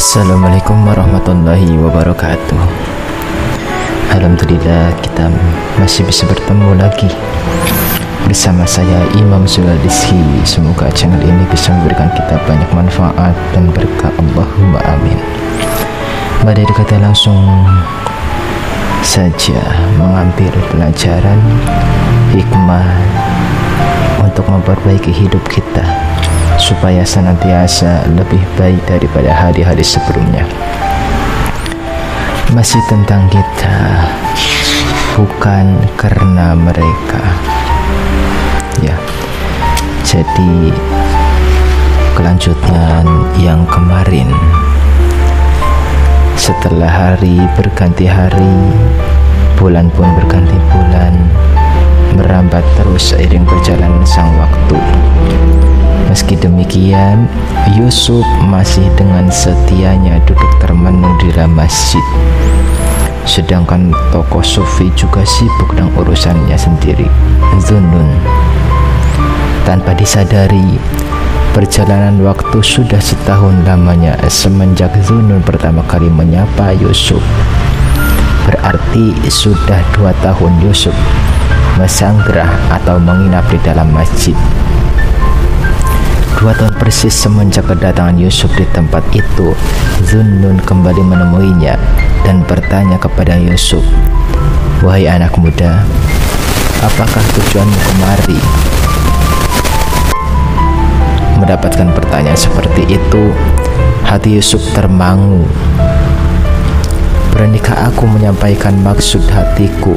Assalamualaikum warahmatullahi wabarakatuh. Alhamdulillah kita masih bisa bertemu lagi bersama saya Imam Zuladisky. Semoga channel ini bisa memberikan kita banyak manfaat dan berkah, Allahumma amin. Mari kita langsung saja mengambil pelajaran hikmah untuk memperbaiki hidup kita supaya senantiasa lebih baik daripada hari-hari sebelumnya. Masih tentang kita, bukan karena mereka. Ya, jadi kelanjutan yang kemarin. Setelah hari berganti hari, bulan pun berganti bulan, merambat terus seiring berjalan sang waktu. Meski demikian, Yusuf masih dengan setianya duduk termenung di dalam masjid. Sedangkan tokoh sufi juga sibuk dengan urusannya sendiri, Zunnun. Tanpa disadari, perjalanan waktu sudah setahun lamanya semenjak Zunnun pertama kali menyapa Yusuf. Berarti sudah 2 tahun Yusuf mesanggrah atau menginap di dalam masjid. 2 tahun persis semenjak kedatangan Yusuf di tempat itu, Zunnun kembali menemuinya dan bertanya kepada Yusuf, "Wahai anak muda, apakah tujuanmu kemari?" Mendapatkan pertanyaan seperti itu, hati Yusuf termangu. Beranikah aku menyampaikan maksud hatiku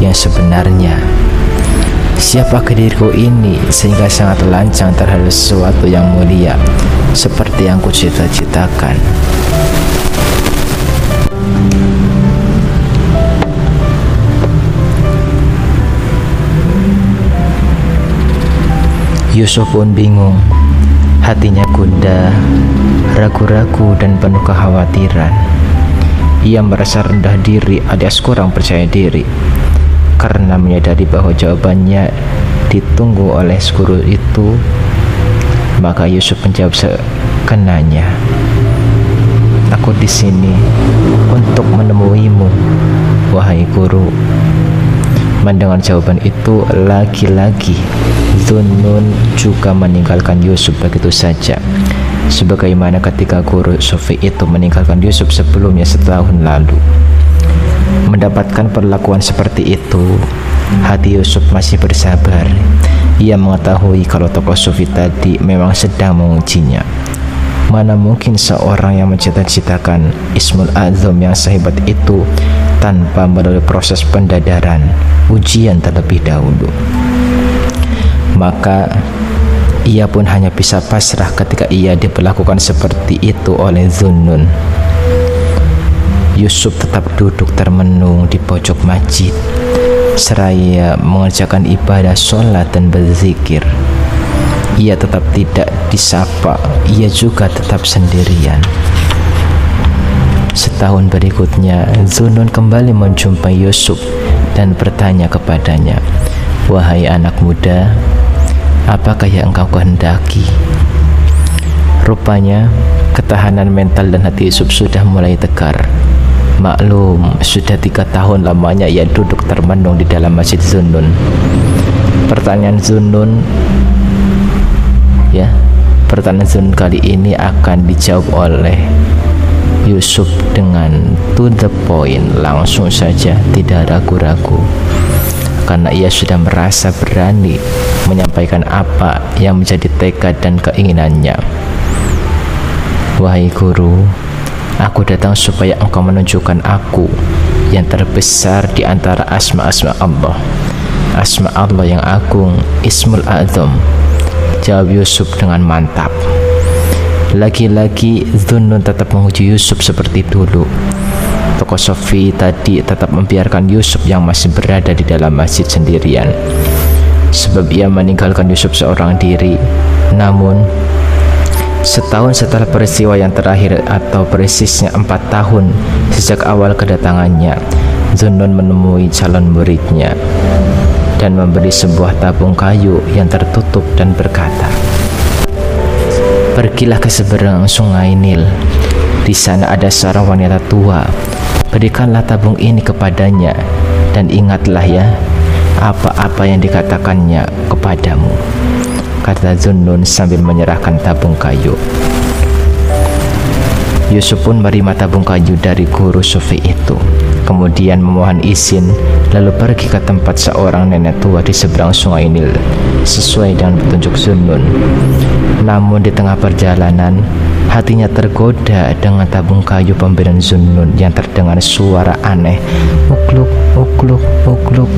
yang sebenarnya? Siapakah diriku ini sehingga sangat lancang terhadap sesuatu yang mulia seperti yang kucita-citakan? Yusuf pun bingung, hatinya gundah, ragu-ragu dan penuh kekhawatiran. Ia merasa rendah diri alias kurang percaya diri karena menyadari bahwa jawabannya ditunggu oleh guru itu. Maka Yusuf menjawab sekenanya, "Aku di sini untuk menemuimu, wahai guru." Mendengar jawaban itu, lagi-lagi Zunnun juga meninggalkan Yusuf begitu saja, sebagaimana ketika guru sufi itu meninggalkan Yusuf sebelumnya setahun lalu. Mendapatkan perlakuan seperti itu, hati Yusuf masih bersabar. Ia mengetahui kalau tokoh sufi tadi memang sedang mengujinya. Mana mungkin seorang yang mencita-citakan Ismul A'zam yang sehebat itu tanpa melalui proses pendadaran, ujian terlebih dahulu. Maka ia pun hanya bisa pasrah ketika ia diperlakukan seperti itu oleh Zunnun. Yusuf tetap duduk termenung di pojok masjid seraya mengerjakan ibadah sholat dan berzikir. Ia tetap tidak disapa, ia juga tetap sendirian. Setahun berikutnya, Zunnun kembali menjumpai Yusuf dan bertanya kepadanya, "Wahai anak muda, apakah yang engkau kehendaki?" Rupanya ketahanan mental dan hati Yusuf sudah mulai tegar. Maklum, sudah 3 tahun lamanya ia duduk termenung di dalam masjid Zunnun. Pertanyaan Zunnun kali ini akan dijawab oleh Yusuf dengan to the point, langsung saja, tidak ragu-ragu, karena ia sudah merasa berani menyampaikan apa yang menjadi tekad dan keinginannya. "Wahai guru, aku datang supaya engkau menunjukkan aku yang terbesar di antara asma-asma Allah. Asma Allah yang agung, Ismul A'zam," jawab Yusuf dengan mantap. Lagi-lagi Zunnun tetap menguji Yusuf seperti dulu. Tokoh sufi tadi tetap membiarkan Yusuf yang masih berada di dalam masjid sendirian, sebab ia meninggalkan Yusuf seorang diri. Namun setahun setelah peristiwa yang terakhir, atau persisnya 4 tahun sejak awal kedatangannya, Zunnun menemui calon muridnya dan memberi sebuah tabung kayu yang tertutup dan berkata, "Pergilah ke seberang sungai Nil. Di sana ada seorang wanita tua. Berikanlah tabung ini kepadanya, dan ingatlah ya, apa-apa yang dikatakannya kepadamu, kata Zunnun sambil menyerahkan tabung kayu. Yusuf pun menerima tabung kayu dari guru sufi itu, kemudian memohon izin, lalu pergi ke tempat seorang nenek tua di seberang sungai Nil, sesuai dengan petunjuk Zunnun. Namun di tengah perjalanan, hatinya tergoda dengan tabung kayu pemberian Zunnun yang terdengar suara aneh, ukluk, ukluk, ukluk.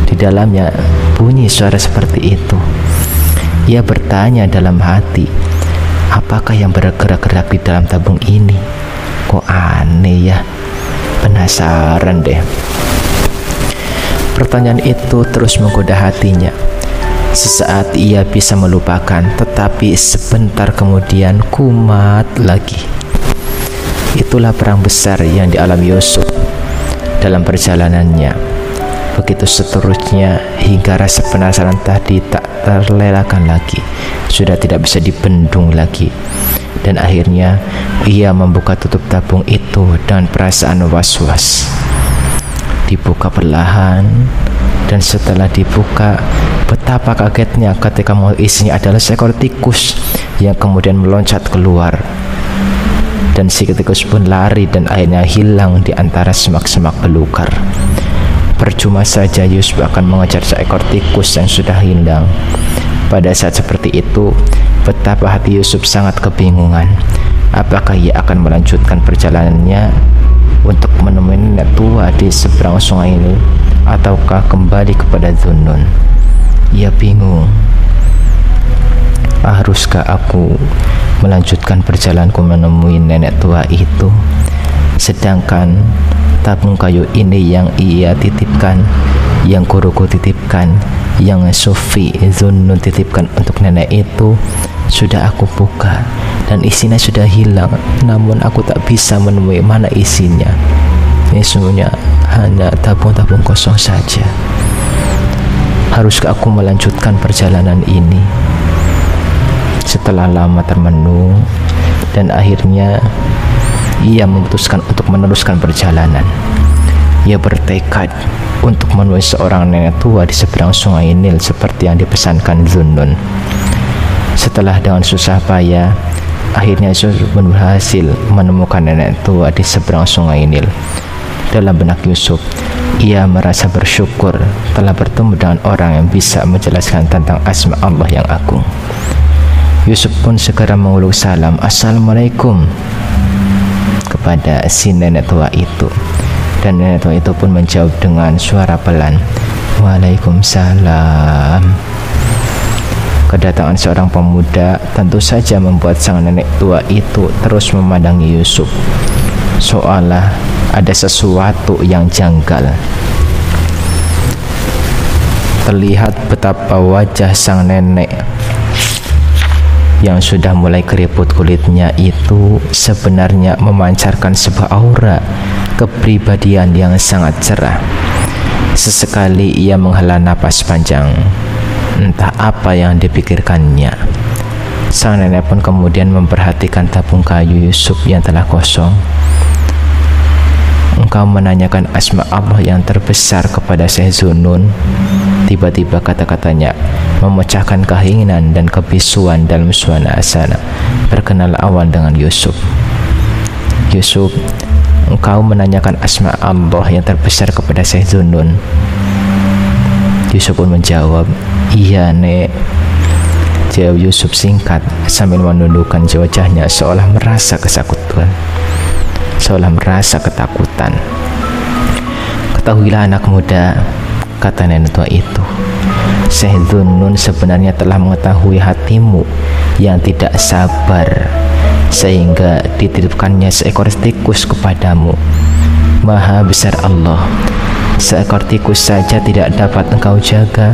Di dalamnya bunyi suara seperti itu. Ia bertanya dalam hati, apakah yang bergerak-gerak di dalam tabung ini? Kok aneh ya? Penasaran deh. Pertanyaan itu terus menggoda hatinya. Sesaat ia bisa melupakan, tetapi sebentar kemudian kumat lagi. Itulah perang besar yang dialami Yusuf dalam perjalanannya. Begitu seterusnya hingga rasa penasaran tadi tak terlelahkan lagi, sudah tidak bisa dibendung lagi. Dan akhirnya ia membuka tutup tabung itu dengan perasaan was-was. Dibuka perlahan, dan setelah dibuka, betapa kagetnya ketika isinya adalah seekor tikus yang kemudian meloncat keluar. Dan si tikus pun lari dan akhirnya hilang di antara semak-semak belukar. Percuma saja Yusuf akan mengejar seekor tikus yang sudah hilang. Pada saat seperti itu, betapa hati Yusuf sangat kebingungan. Apakah ia akan melanjutkan perjalanannya untuk menemui nenek tua di seberang sungai ini, ataukah kembali kepada Zunnun? Ia bingung. Haruskah aku melanjutkan perjalananku menemui nenek tua itu, sedangkan tabung kayu ini yang ia titipkan, yang guruku titipkan, yang Sufi Zunnun titipkan untuk nenek itu, sudah aku buka dan isinya sudah hilang, namun aku tak bisa menemui mana isinya. Ini semuanya hanya tabung-tabung kosong saja. Haruskah aku melanjutkan perjalanan ini? Setelah lama termenung, dan akhirnya ia memutuskan untuk meneruskan perjalanan. Ia bertekad untuk menemui seorang nenek tua di seberang sungai Nil seperti yang dipesankan Zunnun. Setelah dengan susah payah, akhirnya Yusuf berhasil menemukan nenek tua di seberang sungai Nil. Dalam benak Yusuf, ia merasa bersyukur telah bertemu dengan orang yang bisa menjelaskan tentang asma Allah yang agung. Yusuf pun segera menguluk salam, "Assalamualaikum," kepada si nenek tua itu. Dan nenek tua itu pun menjawab dengan suara pelan, "Waalaikumsalam." Kedatangan seorang pemuda tentu saja membuat sang nenek tua itu terus memandangi Yusuf, seolah ada sesuatu yang janggal. Terlihat betapa wajah sang nenek yang sudah mulai keriput kulitnya itu sebenarnya memancarkan sebuah aura kepribadian yang sangat cerah. Sesekali ia menghela napas panjang. Entah apa yang dipikirkannya. Sang nenek pun kemudian memperhatikan tabung kayu Yusuf yang telah kosong. "Engkau menanyakan asma Allah yang terbesar kepada Syekh Zunnun?" Tiba-tiba kata-katanya memecahkan keinginan dan kebisuan dalam suasana berkenal awal dengan Yusuf. "Yusuf, engkau menanyakan asma Allah yang terbesar kepada Syekh Zunnun?" Yusuf pun menjawab, "Iya, Nek." Jawab Yusuf singkat sambil menundukkan wajahnya seolah merasa ketakutan. "Ketahuilah anak muda," kata nenek tua itu, "Syekh Zunnun sebenarnya telah mengetahui hatimu yang tidak sabar, sehingga dititipkannya seekor tikus kepadamu. Maha besar Allah, seekor tikus saja tidak dapat engkau jaga,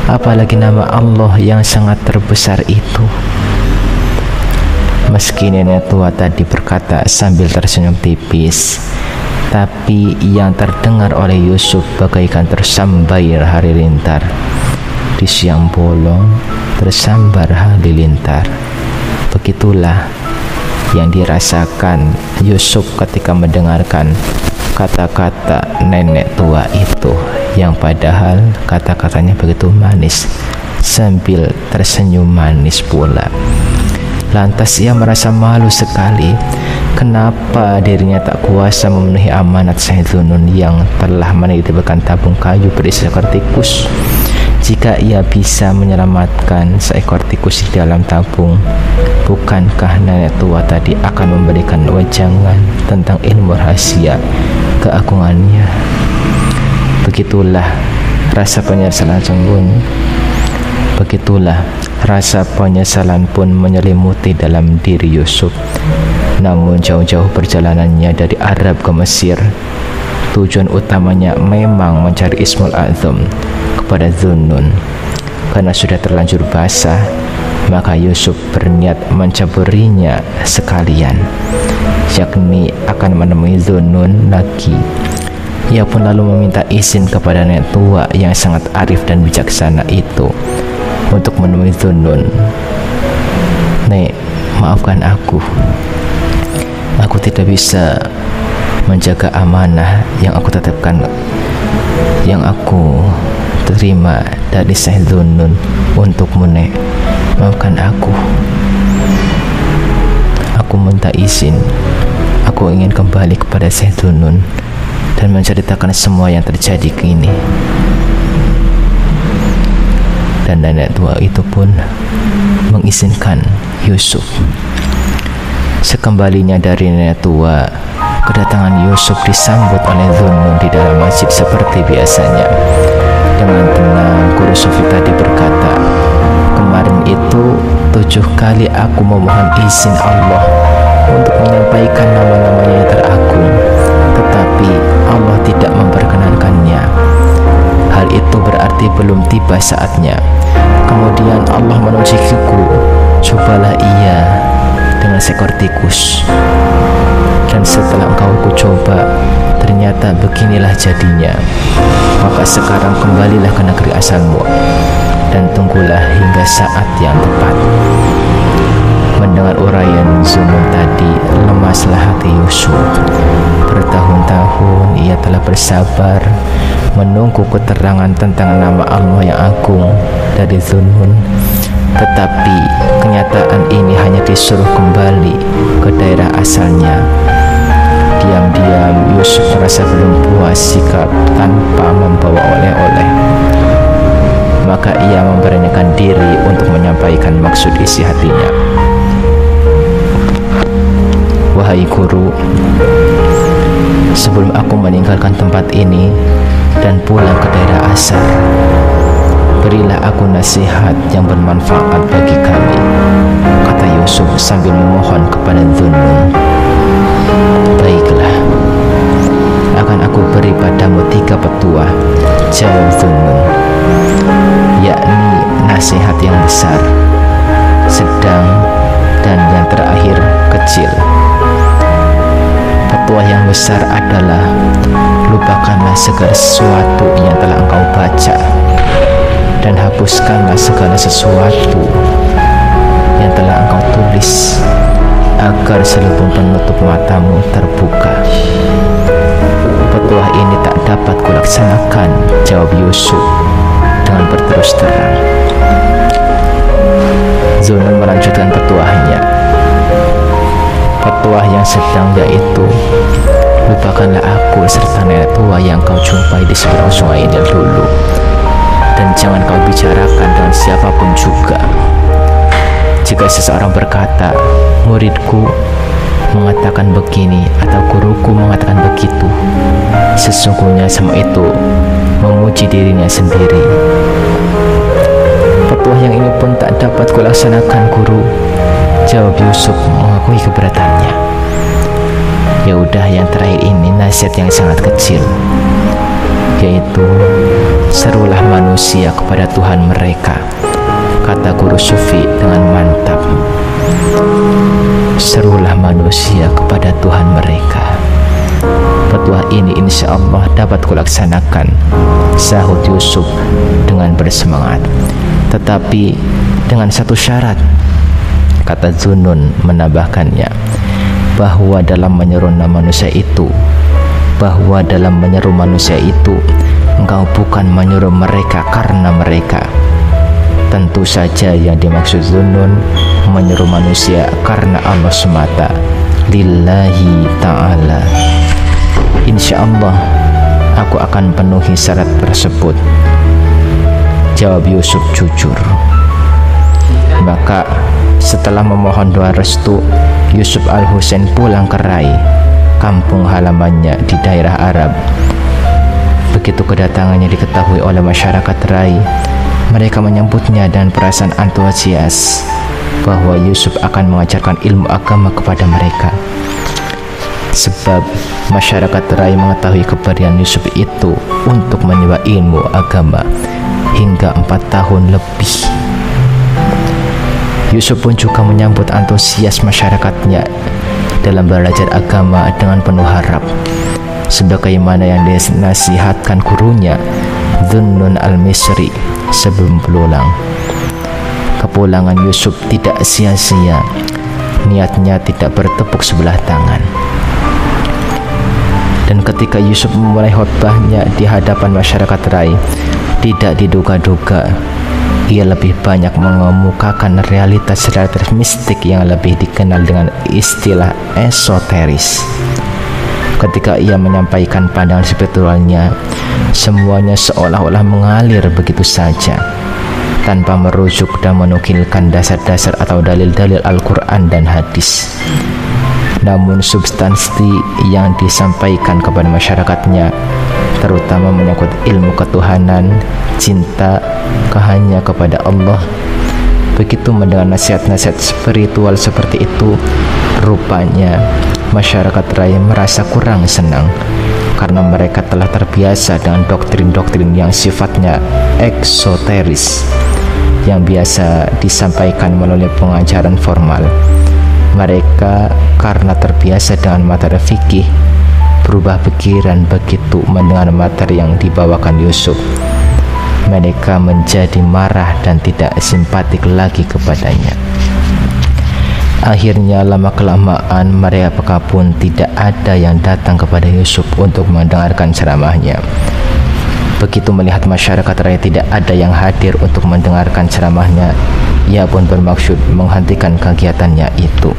apalagi nama Allah yang sangat terbesar itu." Meski nenek tua tadi berkata sambil tersenyum tipis, tapi yang terdengar oleh Yusuf bagaikan tersambar halilintar. Di siang bolong tersambar halilintar. Begitulah yang dirasakan Yusuf ketika mendengarkan kata-kata nenek tua itu, yang padahal kata-katanya begitu manis sambil tersenyum manis pula. Lantas ia merasa malu sekali. Kenapa dirinya tak kuasa memenuhi amanat Syekh Dzunun yang telah menitipkan tabung kayu berisi seekor tikus? Jika ia bisa menyelamatkan seekor tikus di dalam tabung, bukankah nenek tua tadi akan memberikan wejangan tentang ilmu rahasia keagungannya? Begitulah rasa penyesalan sembunyi. Begitulah rasa penyesalan pun menyelimuti dalam diri Yusuf. Namun jauh-jauh perjalanannya dari Arab ke Mesir, tujuan utamanya memang mencari Ismul A'zam kepada Dzunun. Karena sudah terlanjur basah, maka Yusuf berniat mencaburinya sekalian, yakni akan menemui Dzunun lagi. Ia pun lalu meminta izin kepada nenek tua yang sangat arif dan bijaksana itu untuk menemui Dzunun. "Nek, maafkan aku. Aku tidak bisa menjaga amanah yang aku tetapkan, yang aku terima dari Syekh Dzunun untukmu, Nek. Maafkan aku. Aku minta izin. Aku ingin kembali kepada Syekh Dzunun dan menceritakan semua yang terjadi kini." Dan nenek tua itu pun mengizinkan Yusuf. Sekembalinya dari nenek tua, kedatangan Yusuf disambut oleh Dzunun di dalam masjid seperti biasanya. Dengan tenang, guru sufi tadi berkata, "Kemarin itu 7 kali aku memohon izin Allah untuk menyampaikan nama-namanya yang teragung, tetapi Allah tidak memperkenankannya. Hal itu berarti belum tiba saatnya. Kemudian Allah menunjukiku, cobalah ia dengan seekor tikus. Dan setelah engkau kucoba, ternyata beginilah jadinya. Maka sekarang kembalilah ke negeri asalmu dan tunggulah hingga saat yang tepat." Mendengar uraian Dzunun tadi, lemaslah hati Yusuf. Bertahun-tahun ia telah bersabar menunggu keterangan tentang nama Allah yang agung dari Dzunun, tetapi kenyataan ini hanya disuruh kembali ke daerah asalnya. Diam-diam Yusuf merasa belum puas sikap tanpa membawa oleh-oleh. Maka ia memberanikan diri untuk menyampaikan maksud isi hatinya. "Wahai guru, sebelum aku meninggalkan tempat ini dan pulang ke daerah asal, berilah aku nasihat yang bermanfaat bagi kami," kata Yusuf sambil memohon kepada Dzunun. "Baiklah, akan aku beri padamu 3 petuah," jawab Dzunun, "yakni nasihat yang besar, sedang, dan yang terakhir kecil. Petuah yang besar adalah, lupakanlah segala sesuatu yang telah engkau baca, dan hapuskanlah segala sesuatu yang telah engkau tulis, agar selubung penutup matamu terbuka." "Petuah ini tak dapat kulaksanakan," jawab Yusuf dengan berterus terang. Dzunun melanjutkan petuahnya. Petuah yang sedang yaitu, lupakanlah aku serta nenek tua yang kau jumpai di seberang sungai ini dulu, dan jangan kau bicarakan dengan siapapun juga. Jika seseorang berkata, muridku mengatakan begini atau guruku mengatakan begitu, sesungguhnya semua itu memuji dirinya sendiri. Petuah yang ini pun tak dapat kulaksanakan, guru, jawab Yusuf mengakui keberatannya. Ya udah, yang terakhir ini nasihat yang sangat kecil, yaitu serulah manusia kepada Tuhan mereka, kata guru sufi dengan mantap. Serulah manusia kepada Tuhan mereka. Petuah ini insya Allah dapat kulaksanakan, sahut Yusuf dengan bersemangat. Tetapi dengan satu syarat, kata Dzunun menambahkannya, bahwa dalam menyeru manusia itu engkau bukan menyuruh mereka karena mereka. Tentu saja yang dimaksud Zunnun menyeru manusia karena Allah semata, lillahi ta'ala. Insya Allah aku akan penuhi syarat tersebut, jawab Yusuf jujur. Maka setelah memohon doa restu, Yusuf Al-Husain pulang ke Rai, kampung halamannya di daerah Arab. Begitu kedatangannya diketahui oleh masyarakat Rai, mereka menyambutnya dengan perasaan antusias bahwa Yusuf akan mengajarkan ilmu agama kepada mereka. Sebab masyarakat Rai mengetahui keberanian Yusuf itu untuk menimba ilmu agama hingga 4 tahun lebih. Yusuf pun juga menyambut antusias masyarakatnya dalam belajar agama dengan penuh harap, sebagaimana yang dinasihatkan gurunya Zunnun Al-Misri sebelum pulang. Kepulangan Yusuf tidak sia-sia, niatnya tidak bertepuk sebelah tangan. Dan ketika Yusuf memulai khutbahnya di hadapan masyarakat Rai, tidak diduga-duga ia lebih banyak mengemukakan realitas mistik yang lebih dikenal dengan istilah esoteris. Ketika ia menyampaikan pandangan spiritualnya, semuanya seolah-olah mengalir begitu saja, tanpa merujuk dan menukilkan dasar-dasar atau dalil-dalil Al-Quran dan hadis. Namun substansi yang disampaikan kepada masyarakatnya, terutama menyangkut ilmu ketuhanan, cinta, hanya kepada Allah. Begitu mendengar nasihat-nasihat spiritual seperti itu, rupanya masyarakat Rai merasa kurang senang karena mereka telah terbiasa dengan doktrin-doktrin yang sifatnya eksoteris yang biasa disampaikan melalui pengajaran formal. Mereka karena terbiasa dengan materi fikih, berubah pikiran begitu mendengar materi yang dibawakan Yusuf. Mereka menjadi marah dan tidak simpatik lagi kepadanya. Akhirnya lama-kelamaan mereka pun tidak ada yang datang kepada Yusuf untuk mendengarkan ceramahnya. Begitu melihat masyarakat Rai tidak ada yang hadir untuk mendengarkan ceramahnya, ia pun bermaksud menghentikan kegiatannya itu.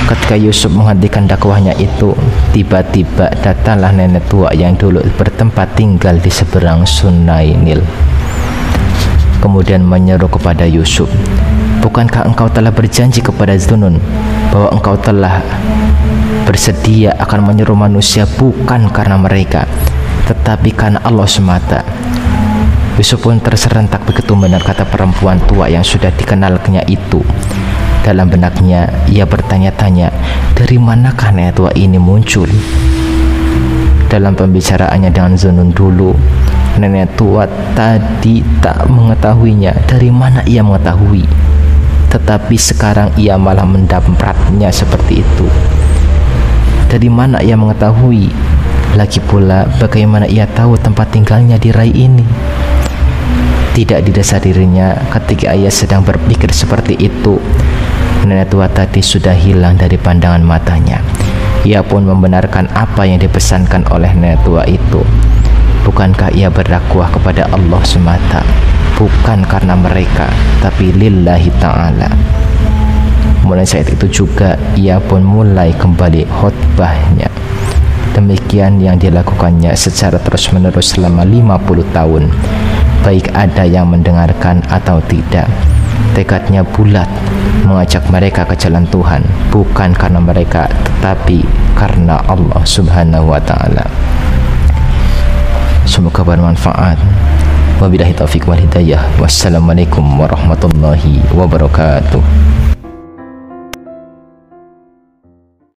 Ketika Yusuf menghentikan dakwahnya itu, tiba-tiba datanglah nenek tua yang dulu bertempat tinggal di seberang Sungai Nil. Kemudian menyeru kepada Yusuf, "Bukankah engkau telah berjanji kepada Zunnun bahwa engkau telah bersedia akan menyeru manusia bukan karena mereka, tetapi karena Allah semata?" Yusuf pun terserentak begitu mendengar kata perempuan tua yang sudah dikenalnya itu. Dalam benaknya ia bertanya-tanya, dari manakah nenek tua ini muncul? Dalam pembicaraannya dengan Zunnun dulu, nenek tua tadi tak mengetahuinya. Dari mana ia mengetahui? Tetapi sekarang ia malah mendampratnya seperti itu. Dari mana ia mengetahui? Lagi pula bagaimana ia tahu tempat tinggalnya di Rai ini? Tidak didasar dirinya ketika ia sedang berpikir seperti itu, nenek tua tadi sudah hilang dari pandangan matanya. Ia pun membenarkan apa yang dipesankan oleh nenek tua itu. Bukankah ia berdakwah kepada Allah semata, bukan karena mereka, tapi lillahi ta'ala. Mulai saat itu juga ia pun mulai kembali khutbahnya. Demikian yang dilakukannya secara terus-menerus selama 50 tahun, baik ada yang mendengarkan atau tidak. Tekadnya bulat, mengajak mereka ke jalan Tuhan, bukan karena mereka, tetapi karena Allah Subhanahu wa ta'ala. Semoga bermanfaat. Wabillahi taufiq wal hidayah. Wassalamualaikum warahmatullahi wabarakatuh.